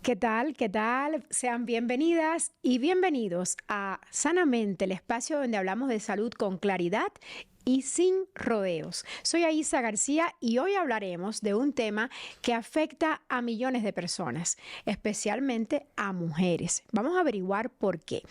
¿Qué tal? ¿Qué tal? Sean bienvenidas y bienvenidos a Sanamente, el espacio donde hablamos de salud con claridad y sin rodeos. Soy Aisa García y hoy hablaremos de un tema que afecta a millones de personas, especialmente a mujeres. Vamos a averiguar por qué.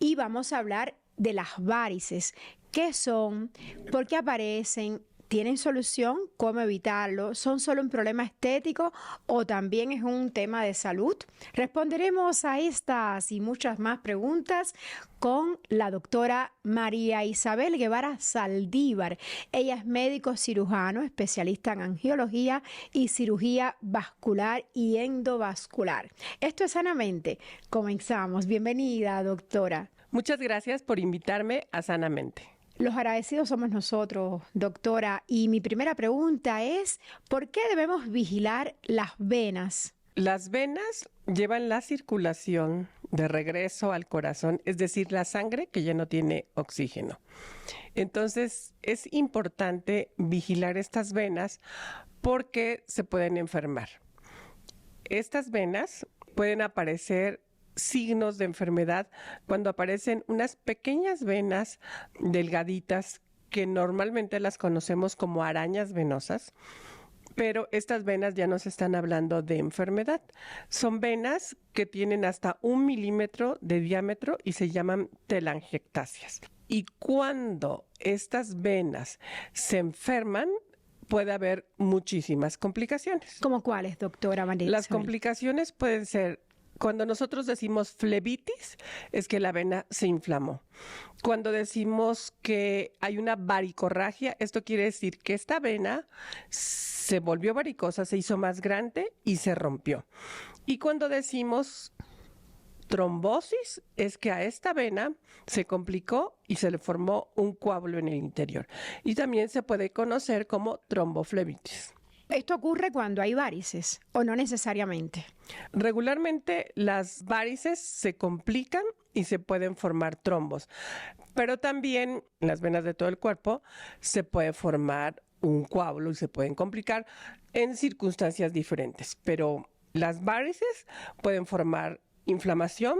Y vamos a hablar de las varices. ¿Qué son? ¿Por qué aparecen? ¿Tienen solución? ¿Cómo evitarlo? ¿Son solo un problema estético o también es un tema de salud? Responderemos a estas y muchas más preguntas con la doctora María Isabel Guevara Saldívar. Ella es médico cirujano, especialista en angiología y cirugía vascular y endovascular. Esto es Sanamente. Comenzamos. Bienvenida, doctora. Muchas gracias por invitarme a Sanamente. Los agradecidos somos nosotros, doctora. Y mi primera pregunta es, ¿por qué debemos vigilar las venas? Las venas llevan la circulación de regreso al corazón, es decir, la sangre que ya no tiene oxígeno. Entonces, es importante vigilar estas venas porque se pueden enfermar. Estas venas pueden aparecer signos de enfermedad cuando aparecen unas pequeñas venas delgaditas que normalmente las conocemos como arañas venosas, pero estas venas ya nos están hablando de enfermedad. Son venas que tienen hasta 1 milímetro de diámetro y se llaman telangiectasias. Y cuando estas venas se enferman, puede haber muchísimas complicaciones. ¿Cómo cuáles, doctora María? Las complicaciones pueden ser: cuando nosotros decimos flebitis, es que la vena se inflamó. Cuando decimos que hay una varicorragia, esto quiere decir que esta vena se volvió varicosa, se hizo más grande y se rompió. Y cuando decimos trombosis, es que a esta vena se complicó y se le formó un coágulo en el interior. Y también se puede conocer como tromboflebitis. ¿Esto ocurre cuando hay varices o no necesariamente? Regularmente las varices se complican y se pueden formar trombos, pero también en las venas de todo el cuerpo se puede formar un coágulo y se pueden complicar en circunstancias diferentes, pero las varices pueden formar inflamación,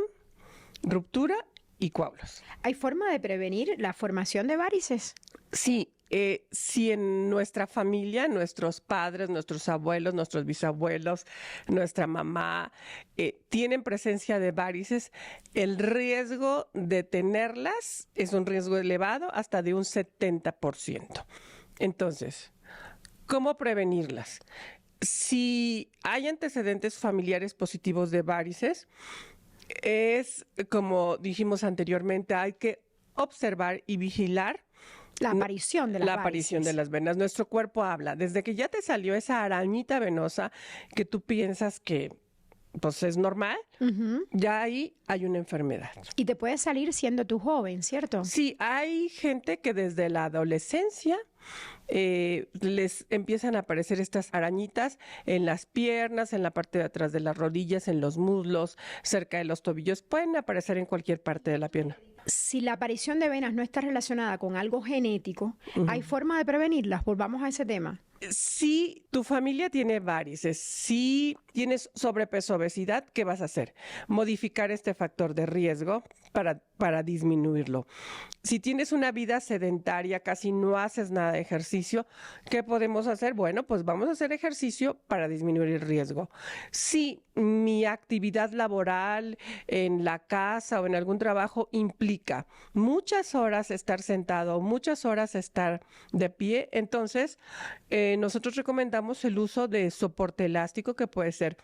ruptura y coágulos. ¿Hay forma de prevenir la formación de varices? Sí. Si en nuestra familia, nuestros padres, nuestros abuelos, nuestros bisabuelos, nuestra mamá tienen presencia de varices, el riesgo de tenerlas es un riesgo elevado hasta de un 70%. Entonces, ¿cómo prevenirlas? Si hay antecedentes familiares positivos de varices, es como dijimos anteriormente, hay que observar y vigilar la aparición de las varices. Aparición de las venas. Nuestro cuerpo habla. Desde que ya te salió esa arañita venosa que tú piensas que pues es normal, ya ahí hay una enfermedad. Y te puede salir siendo tú joven, ¿cierto? Sí, hay gente que desde la adolescencia les empiezan a aparecer estas arañitas en las piernas, en la parte de atrás de las rodillas, en los muslos, cerca de los tobillos. Pueden aparecer en cualquier parte de la pierna. Si la aparición de venas no está relacionada con algo genético, ¿hay forma de prevenirlas? Volvamos a ese tema. Si tu familia tiene varices, si tienes sobrepeso, obesidad, ¿qué vas a hacer? Modificar este factor de riesgo para disminuirlo. Si tienes una vida sedentaria, casi no haces nada de ejercicio, ¿qué podemos hacer? Bueno, pues vamos a hacer ejercicio para disminuir el riesgo. Si mi actividad laboral en la casa o en algún trabajo implica muchas horas estar sentado, muchas horas estar de pie, entonces nosotros recomendamos el uso de soporte elástico, que puede ser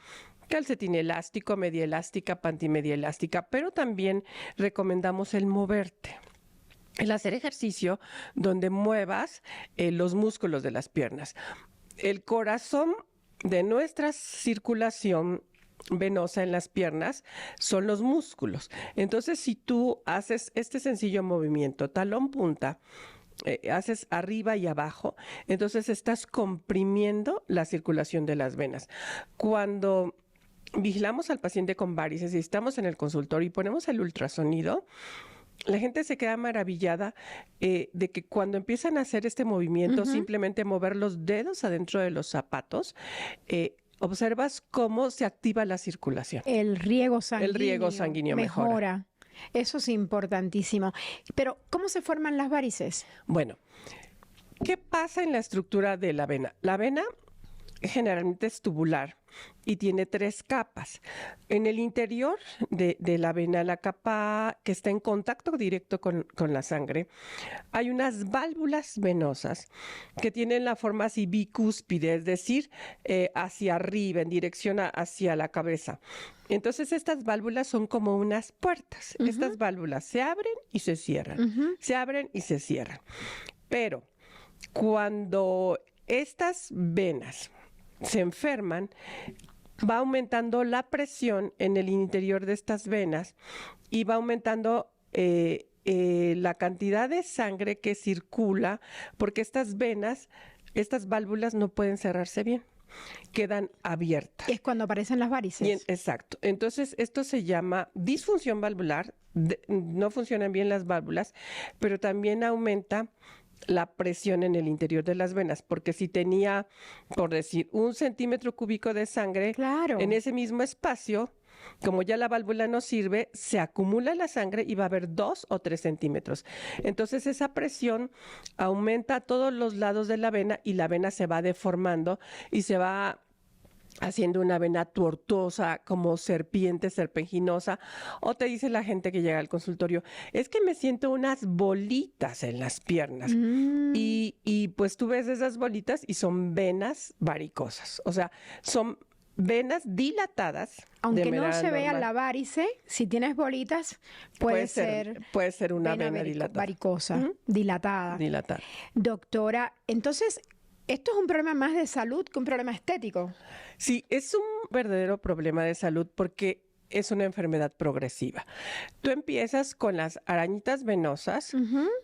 calcetín elástico, media elástica, pantimedia elástica, pero también recomendamos el moverte. El hacer ejercicio donde muevas los músculos de las piernas. El corazón de nuestra circulación venosa en las piernas son los músculos. Entonces, si tú haces este sencillo movimiento, talón punta, haces arriba y abajo, entonces estás comprimiendo la circulación de las venas. Cuando vigilamos al paciente con varices y estamos en el consultorio y ponemos el ultrasonido, la gente se queda maravillada de que cuando empiezan a hacer este movimiento, simplemente mover los dedos adentro de los zapatos, observas cómo se activa la circulación. El riego sanguíneo mejora. Eso es importantísimo. Pero, ¿cómo se forman las varices? Bueno, ¿qué pasa en la estructura de la vena? La vena generalmente es tubular y tiene 3 capas. En el interior de la vena, la capa que está en contacto directo con la sangre, hay unas válvulas venosas que tienen la forma así bicúspide, es decir, hacia arriba, en dirección hacia la cabeza. Entonces estas válvulas son como unas puertas. Estas válvulas se abren y se cierran, se abren y se cierran. Pero cuando estas venas se enferman, va aumentando la presión en el interior de estas venas y va aumentando la cantidad de sangre que circula, porque estas venas, estas válvulas no pueden cerrarse bien, quedan abiertas. Es cuando aparecen las varices. Exacto. Entonces, esto se llama disfunción valvular, no funcionan bien las válvulas, pero también aumenta la presión en el interior de las venas, porque si tenía, por decir, 1 centímetro cúbico de sangre, claro, en ese mismo espacio, como ya la válvula no sirve, se acumula la sangre y va a haber 2 o 3 centímetros. Entonces esa presión aumenta a todos los lados de la vena y la vena se va deformando y se va haciendo una vena tortuosa, como serpiente, serpenginosa. O te dice la gente que llega al consultorio, es que me siento unas bolitas en las piernas. Y pues tú ves esas bolitas y son venas varicosas. O sea, son venas dilatadas. Aunque no se vea la varice, si tienes bolitas, puede ser una vena dilatada. Varicosa, dilatada. Doctora, entonces, ¿esto es un problema más de salud que un problema estético? Sí, es un verdadero problema de salud porque es una enfermedad progresiva. Tú empiezas con las arañitas venosas,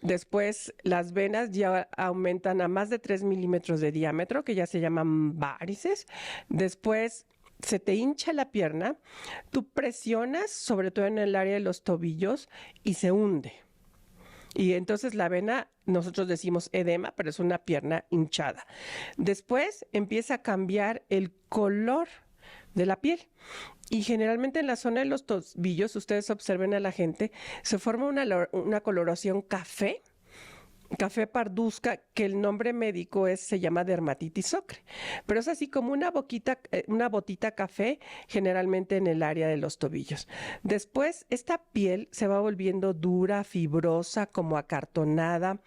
después las venas ya aumentan a más de 3 milímetros de diámetro, que ya se llaman varices, después se te hincha la pierna, tú presionas, sobre todo en el área de los tobillos, y se hunde. Y entonces la vena, nosotros decimos edema, pero es una pierna hinchada. Después empieza a cambiar el color de la piel. Y generalmente en la zona de los tobillos, ustedes observen a la gente, se forma una coloración café parduzca, que el nombre médico se llama dermatitis ocre, pero es así como una botita café, generalmente en el área de los tobillos. Después, esta piel se va volviendo dura, fibrosa, como acartonada,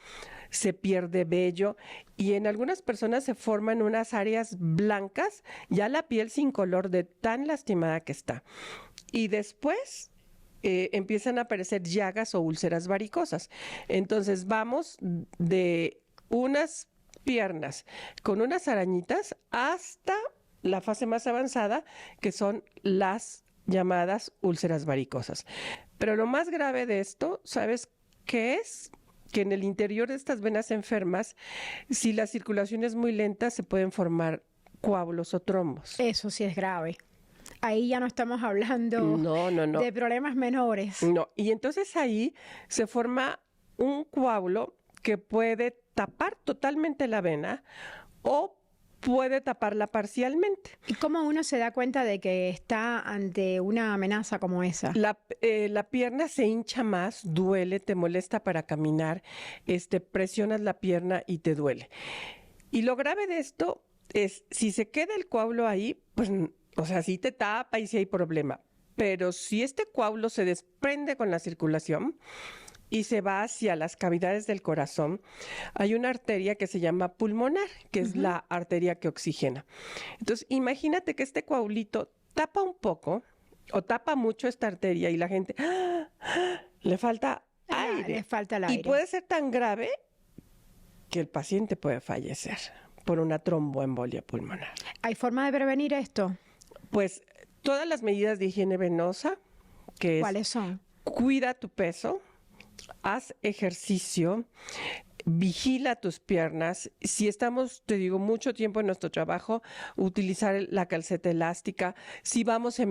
se pierde vello y en algunas personas se forman unas áreas blancas, ya la piel sin color de tan lastimada que está. Y después empiezan a aparecer llagas o úlceras varicosas. Entonces vamos de unas piernas con unas arañitas hasta la fase más avanzada, que son las llamadas úlceras varicosas. Pero lo más grave de esto, ¿sabes qué es? Que en el interior de estas venas enfermas, si la circulación es muy lenta, se pueden formar coágulos o trombos. Eso sí es grave. Ahí ya no estamos hablando de problemas menores. No, y entonces ahí se forma un coágulo que puede tapar totalmente la vena o puede taparla parcialmente. ¿Y cómo uno se da cuenta de que está ante una amenaza como esa? La pierna se hincha más, duele, te molesta para caminar, presionas la pierna y te duele. Y lo grave de esto es, si se queda el coágulo ahí, pues, o sea, sí te tapa y sí hay problema. Pero si este coágulo se desprende con la circulación y se va hacia las cavidades del corazón, hay una arteria que se llama pulmonar, que es la arteria que oxigena. Entonces, imagínate que este coagulito tapa un poco o tapa mucho esta arteria y la gente le falta aire. Le falta el aire. Y puede ser tan grave que el paciente puede fallecer por una tromboembolia pulmonar. ¿Hay forma de prevenir esto? Pues todas las medidas de higiene venosa, que ¿cuáles son? Cuida tu peso, haz ejercicio, vigila tus piernas. Si estamos, te digo, mucho tiempo en nuestro trabajo, utilizar la calceta elástica. Si vamos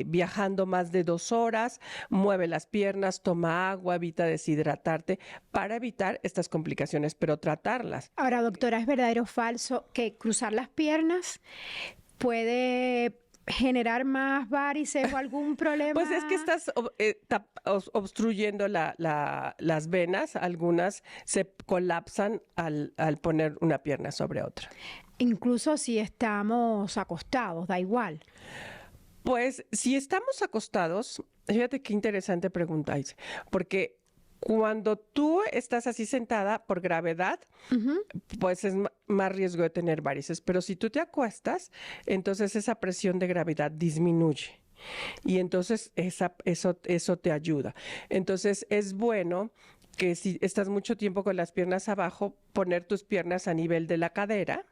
viajando más de 2 horas, mueve las piernas, toma agua, evita deshidratarte para evitar estas complicaciones, pero tratarlas. Ahora, doctora, ¿es verdadero o falso que cruzar las piernas puede generar más varices o algún problema? Pues es que estás obstruyendo las venas, algunas se colapsan al poner una pierna sobre otra. Incluso si estamos acostados, da igual. Pues si estamos acostados, fíjate qué interesante pregunta, Ise, porque cuando tú estás así sentada por gravedad, pues es más riesgo de tener varices. Pero si tú te acuestas, entonces esa presión de gravedad disminuye. Y entonces eso te ayuda. Entonces es bueno que si estás mucho tiempo con las piernas abajo, poner tus piernas a nivel de la cadera.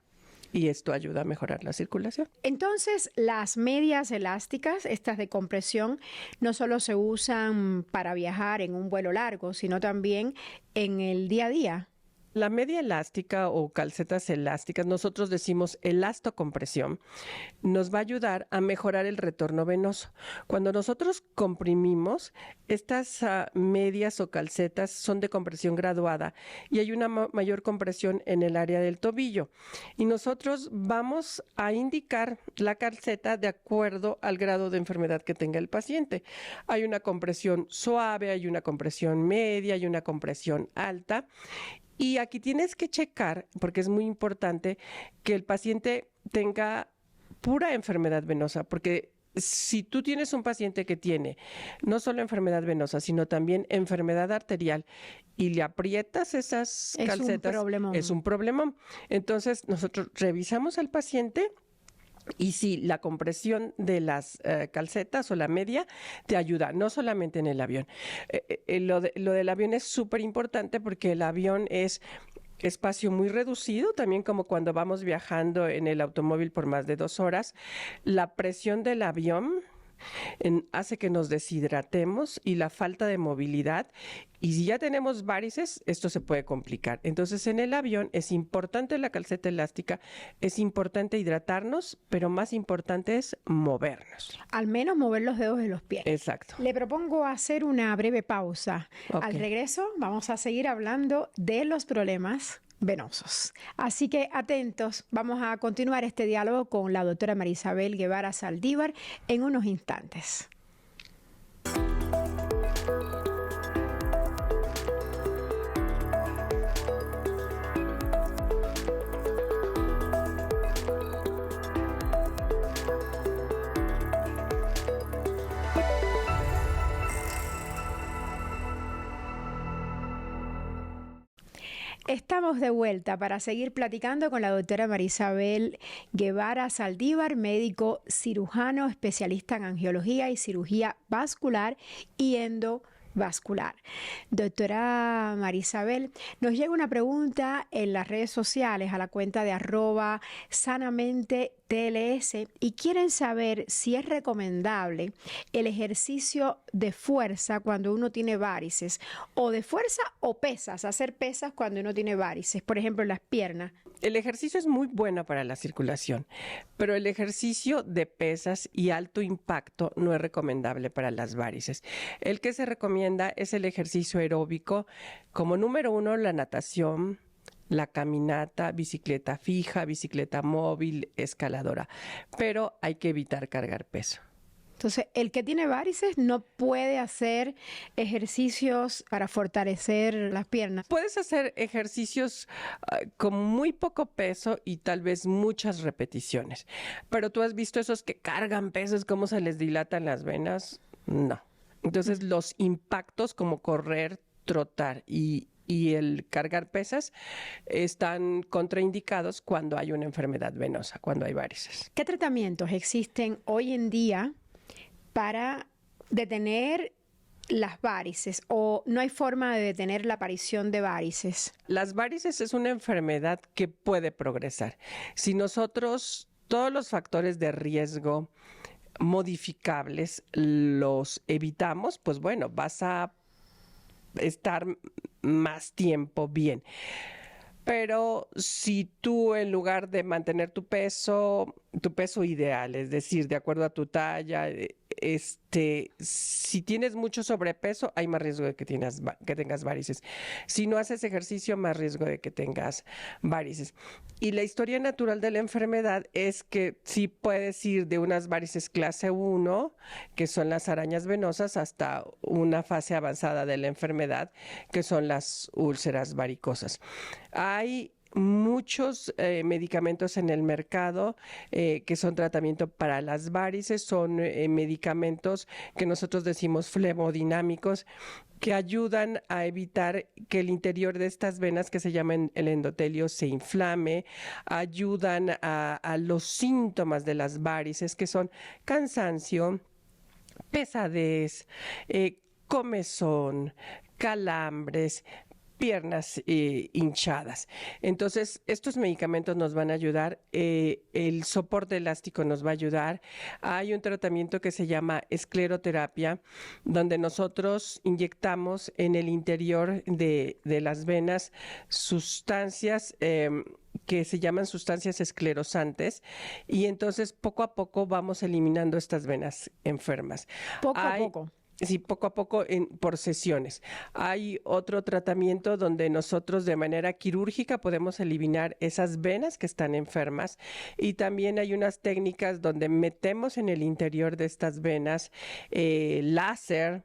Y esto ayuda a mejorar la circulación. Entonces, las medias elásticas, estas de compresión, no solo se usan para viajar en un vuelo largo, sino también en el día a día. La media elástica o calcetas elásticas, nosotros decimos elastocompresión, nos va a ayudar a mejorar el retorno venoso. Cuando nosotros comprimimos, estas medias o calcetas son de compresión graduada y hay una mayor compresión en el área del tobillo. Y nosotros vamos a indicar la calceta de acuerdo al grado de enfermedad que tenga el paciente. Hay una compresión suave, hay una compresión media, hay una compresión alta. Y aquí tienes que checar, porque es muy importante, que el paciente tenga pura enfermedad venosa, porque si tú tienes un paciente que tiene no solo enfermedad venosa, sino también enfermedad arterial y le aprietas esas calcetas, es un problemón. Entonces, nosotros revisamos al paciente. Y si la compresión de las calcetas o la media te ayuda, no solamente en el avión. Lo del avión es súper importante porque el avión es espacio muy reducido, también como cuando vamos viajando en el automóvil por más de 2 horas. La presión del avión hace que nos deshidratemos y la falta de movilidad. Y si ya tenemos varices, esto se puede complicar. Entonces, en el avión es importante la calceta elástica, es importante hidratarnos, pero más importante es movernos. Al menos mover los dedos de los pies. Exacto. Le propongo hacer una breve pausa. Okay. Al regreso vamos a seguir hablando de los problemas venosos. Así que atentos, vamos a continuar este diálogo con la doctora Marisabel Guevara Saldívar en unos instantes. Estamos de vuelta para seguir platicando con la doctora Marisabel Guevara Saldívar, médico cirujano, especialista en angiología y cirugía vascular y endovascular. Doctora Marisabel, nos llega una pregunta en las redes sociales a la cuenta de @sanamentetls y quieren saber si es recomendable el ejercicio de fuerza cuando uno tiene varices, o de fuerza o pesas, hacer pesas cuando uno tiene varices, por ejemplo en las piernas. El ejercicio es muy bueno para la circulación, pero el ejercicio de pesas y alto impacto no es recomendable para las varices. El que se recomienda es el ejercicio aeróbico, como número 1, la natación, la caminata, bicicleta fija, bicicleta móvil, escaladora, pero hay que evitar cargar peso. Entonces, el que tiene varices no puede hacer ejercicios para fortalecer las piernas. Puedes hacer ejercicios con muy poco peso y tal vez muchas repeticiones, pero tú has visto esos que cargan pesos, cómo se les dilatan las venas. No. Entonces, los impactos como correr, trotar y el cargar pesas están contraindicados cuando hay una enfermedad venosa, cuando hay varices. ¿Qué tratamientos existen hoy en día para detener las varices, o no hay forma de detener la aparición de varices? Las varices es una enfermedad que puede progresar. Si nosotros todos los factores de riesgo modificables los evitamos, pues bueno, vas a estar más tiempo bien. Pero si tú en lugar de mantener tu peso ideal, es decir, de acuerdo a tu talla, si tienes mucho sobrepeso, hay más riesgo de que tengas varices. Si no haces ejercicio, más riesgo de que tengas varices. Y la historia natural de la enfermedad es que sí puedes ir de unas varices clase 1, que son las arañas venosas, hasta una fase avanzada de la enfermedad, que son las úlceras varicosas. Hay muchos medicamentos en el mercado que son tratamiento para las varices, son medicamentos que nosotros decimos flebodinámicos, que ayudan a evitar que el interior de estas venas, que se llaman el endotelio, se inflame, ayudan a los síntomas de las varices, que son cansancio, pesadez, comezón, calambres, piernas hinchadas. Entonces, estos medicamentos nos van a ayudar, el soporte elástico nos va a ayudar. Hay un tratamiento que se llama escleroterapia, donde nosotros inyectamos en el interior de las venas sustancias que se llaman sustancias esclerosantes, y entonces poco a poco vamos eliminando estas venas enfermas. Poco a poco. Sí, poco a poco por sesiones. Hay otro tratamiento donde nosotros de manera quirúrgica podemos eliminar esas venas que están enfermas, y también hay unas técnicas donde metemos en el interior de estas venas láser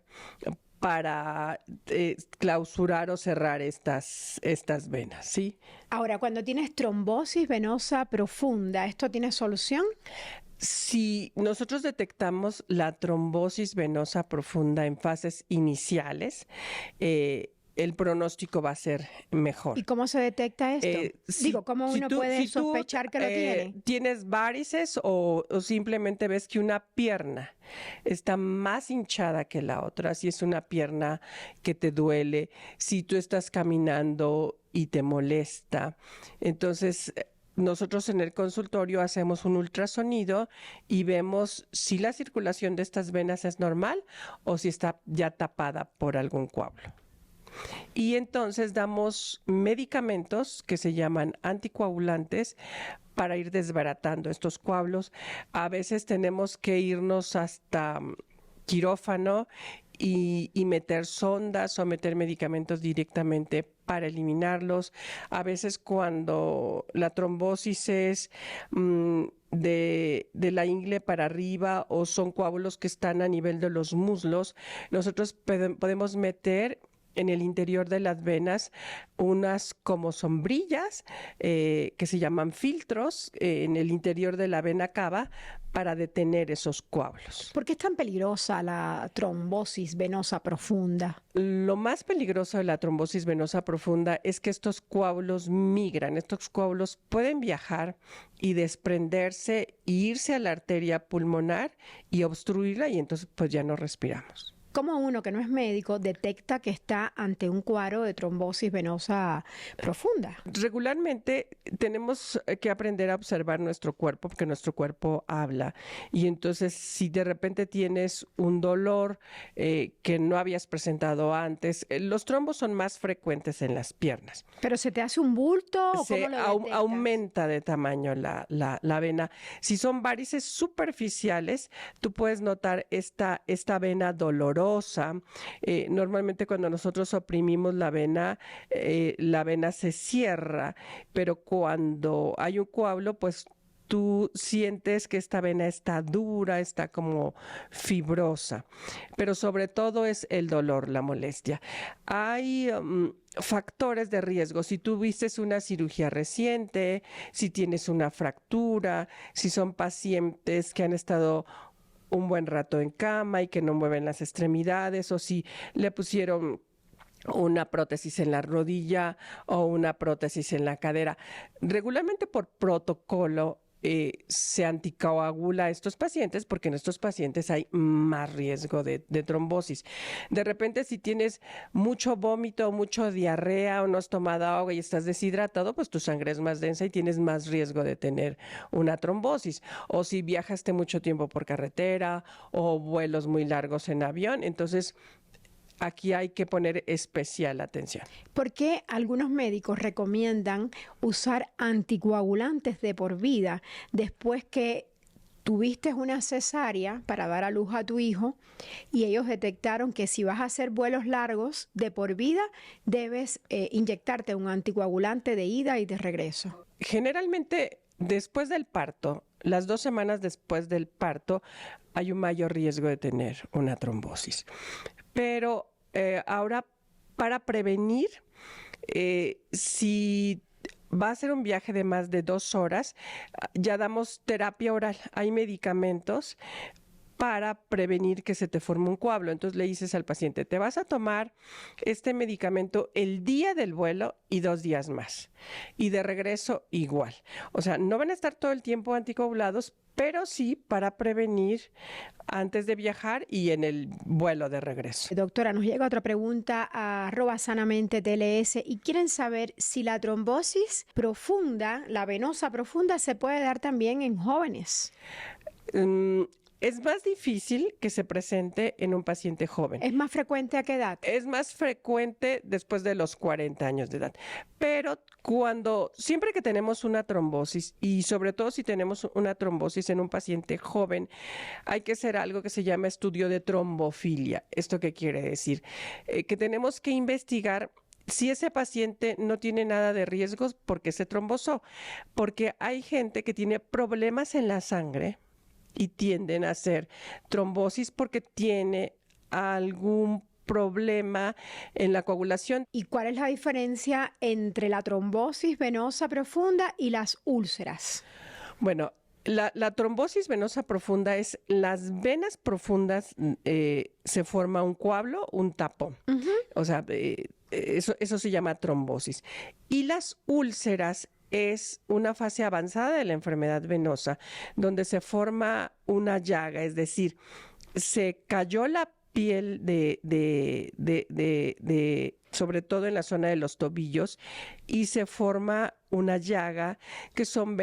para clausurar o cerrar estas venas, ¿sí? Ahora, cuando tienes trombosis venosa profunda, ¿esto tiene solución? Si nosotros detectamos la trombosis venosa profunda en fases iniciales, el pronóstico va a ser mejor. ¿Y cómo se detecta esto? ¿Cómo uno puede sospechar que lo tiene? ¿Tienes varices o simplemente ves que una pierna está más hinchada que la otra? Si es una pierna que te duele, si tú estás caminando y te molesta, entonces nosotros en el consultorio hacemos un ultrasonido y vemos si la circulación de estas venas es normal o si está ya tapada por algún coágulo. Y entonces damos medicamentos que se llaman anticoagulantes para ir desbaratando estos coágulos. A veces tenemos que irnos hasta quirófano y meter sondas o meter medicamentos directamente para eliminarlos. A veces cuando la trombosis es de la ingle para arriba o son coágulos que están a nivel de los muslos, nosotros podemos meter en el interior de las venas unas como sombrillas que se llaman filtros en el interior de la vena cava para detener esos coágulos. ¿Por qué es tan peligrosa la trombosis venosa profunda? Lo más peligroso de la trombosis venosa profunda es que estos coágulos migran, estos coágulos pueden viajar y desprenderse e irse a la arteria pulmonar y obstruirla, y entonces pues ya no respiramos. ¿Cómo uno que no es médico detecta que está ante un cuadro de trombosis venosa profunda? Regularmente tenemos que aprender a observar nuestro cuerpo, porque nuestro cuerpo habla. Y entonces, si de repente tienes un dolor que no habías presentado antes, los trombos son más frecuentes en las piernas. ¿Pero se te hace un bulto o se cómo lo detectas? aumenta de tamaño la vena. Si son varices superficiales, tú puedes notar esta vena dolorosa. Normalmente cuando nosotros oprimimos la vena se cierra, pero cuando hay un coágulo, pues tú sientes que esta vena está dura, está como fibrosa, pero sobre todo es el dolor, la molestia. Hay factores de riesgo. Si tuviste una cirugía reciente, si tienes una fractura, si son pacientes que han estado un buen rato en cama y que no mueven las extremidades, o si le pusieron una prótesis en la rodilla o una prótesis en la cadera. Regularmente por protocolo se anticoagula a estos pacientes porque en estos pacientes hay más riesgo de trombosis. De repente, si tienes mucho vómito, mucho diarrea o no has tomado agua y estás deshidratado, pues tu sangre es más densa y tienes más riesgo de tener una trombosis. O si viajaste mucho tiempo por carretera o vuelos muy largos en avión, entonces aquí hay que poner especial atención. ¿Por qué algunos médicos recomiendan usar anticoagulantes de por vida después que tuviste una cesárea para dar a luz a tu hijo y ellos detectaron que si vas a hacer vuelos largos de por vida, debes inyectarte un anticoagulante de ida y de regreso? Generalmente, después del parto, las 2 semanas después del parto, hay un mayor riesgo de tener una trombosis. Pero ahora, para prevenir, si va a ser un viaje de más de 2 horas, ya damos terapia oral. Hay medicamentos para prevenir que se te forme un coágulo. Entonces le dices al paciente, te vas a tomar este medicamento el día del vuelo y 2 días más. Y de regreso igual. O sea, no van a estar todo el tiempo anticoagulados, pero sí para prevenir antes de viajar y en el vuelo de regreso. Doctora, nos llega otra pregunta a @sanamente_tls y quieren saber si la trombosis profunda, la venosa profunda, se puede dar también en jóvenes. Es más difícil que se presente en un paciente joven. ¿Es más frecuente a qué edad? Es más frecuente después de los 40 años de edad. Pero siempre que tenemos una trombosis, y sobre todo si tenemos una trombosis en un paciente joven, hay que hacer algo que se llama estudio de trombofilia. ¿Esto qué quiere decir? Que tenemos que investigar si ese paciente no tiene nada de riesgos porque se trombosó. Porque hay gente que tiene problemas en la sangre y tienden a hacer trombosis porque tiene algún problema en la coagulación. ¿Y cuál es la diferencia entre la trombosis venosa profunda y las úlceras? Bueno, la trombosis venosa profunda es las venas profundas, se forma un coágulo, un tapón. O sea, eso se llama trombosis. Y las úlceras es una fase avanzada de la enfermedad venosa, donde se forma una llaga, es decir, se cayó la piel sobre todo en la zona de los tobillos, y se forma una llaga que son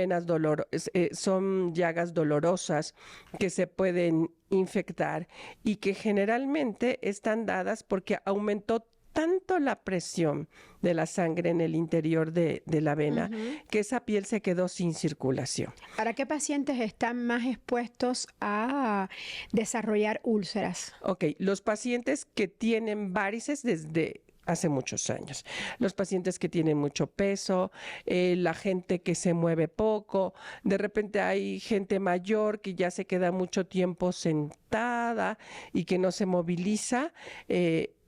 son llagas dolorosas que se pueden infectar y que generalmente están dadas porque aumentó tanto la presión de la sangre en el interior de la vena que esa piel se quedó sin circulación. ¿Para qué pacientes están más expuestos a desarrollar úlceras? Ok, los pacientes que tienen varices desde hace muchos años, los pacientes que tienen mucho peso, la gente que se mueve poco, de repente hay gente mayor que ya se queda mucho tiempo sentada y que no se moviliza.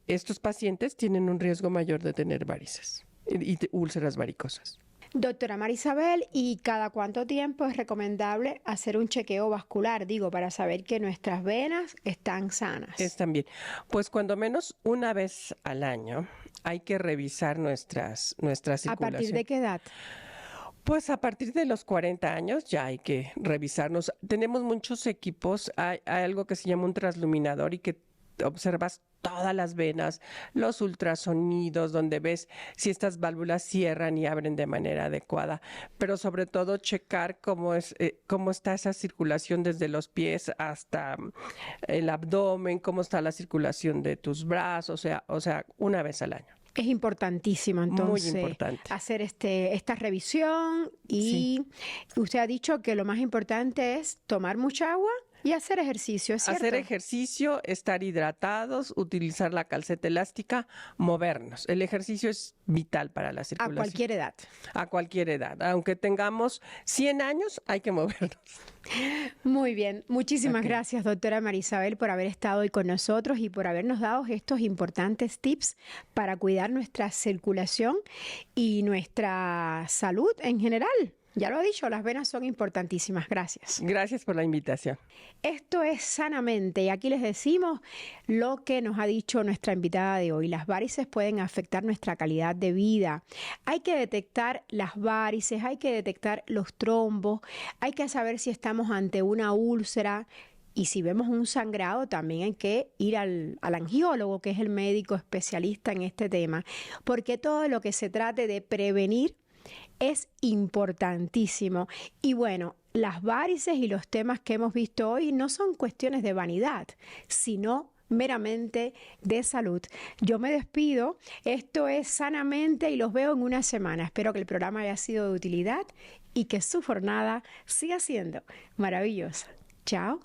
Estos pacientes tienen un riesgo mayor de tener varices y úlceras varicosas. Doctora Marisabel, ¿y cada cuánto tiempo es recomendable hacer un chequeo vascular? Digo, para saber que nuestras venas están sanas. Están bien. Pues cuando menos una vez al año hay que revisar nuestra circulación. ¿A partir de qué edad? Pues a partir de los 40 años ya hay que revisarnos. Tenemos muchos equipos, hay algo que se llama un transluminador y que observas todas las venas, los ultrasonidos, donde ves si estas válvulas cierran y abren de manera adecuada, pero sobre todo checar cómo está esa circulación desde los pies hasta el abdomen, cómo está la circulación de tus brazos, o sea, una vez al año. Es importantísimo entonces hacer esta revisión y usted ha dicho que lo más importante es tomar mucha agua y hacer ejercicio, ¿es cierto? Hacer ejercicio, estar hidratados, utilizar la calceta elástica, movernos. El ejercicio es vital para la circulación. A cualquier edad. A cualquier edad. Aunque tengamos 100 años, hay que movernos. Muy bien. Muchísimas gracias, doctora Marisabel, por haber estado hoy con nosotros y por habernos dado estos importantes tips para cuidar nuestra circulación y nuestra salud en general. Ya lo ha dicho, las venas son importantísimas. Gracias. Gracias por la invitación. Esto es Sanamente y aquí les decimos lo que nos ha dicho nuestra invitada de hoy. Las varices pueden afectar nuestra calidad de vida. Hay que detectar las varices, hay que detectar los trombos, hay que saber si estamos ante una úlcera. Y si vemos un sangrado, también hay que ir al angiólogo, que es el médico especialista en este tema, porque todo lo que se trate de prevenir es importantísimo. Y bueno, las varices y los temas que hemos visto hoy no son cuestiones de vanidad, sino meramente de salud. Yo me despido. Esto es Sanamente y los veo en una semana. Espero que el programa haya sido de utilidad y que su jornada siga siendo maravillosa. Chao.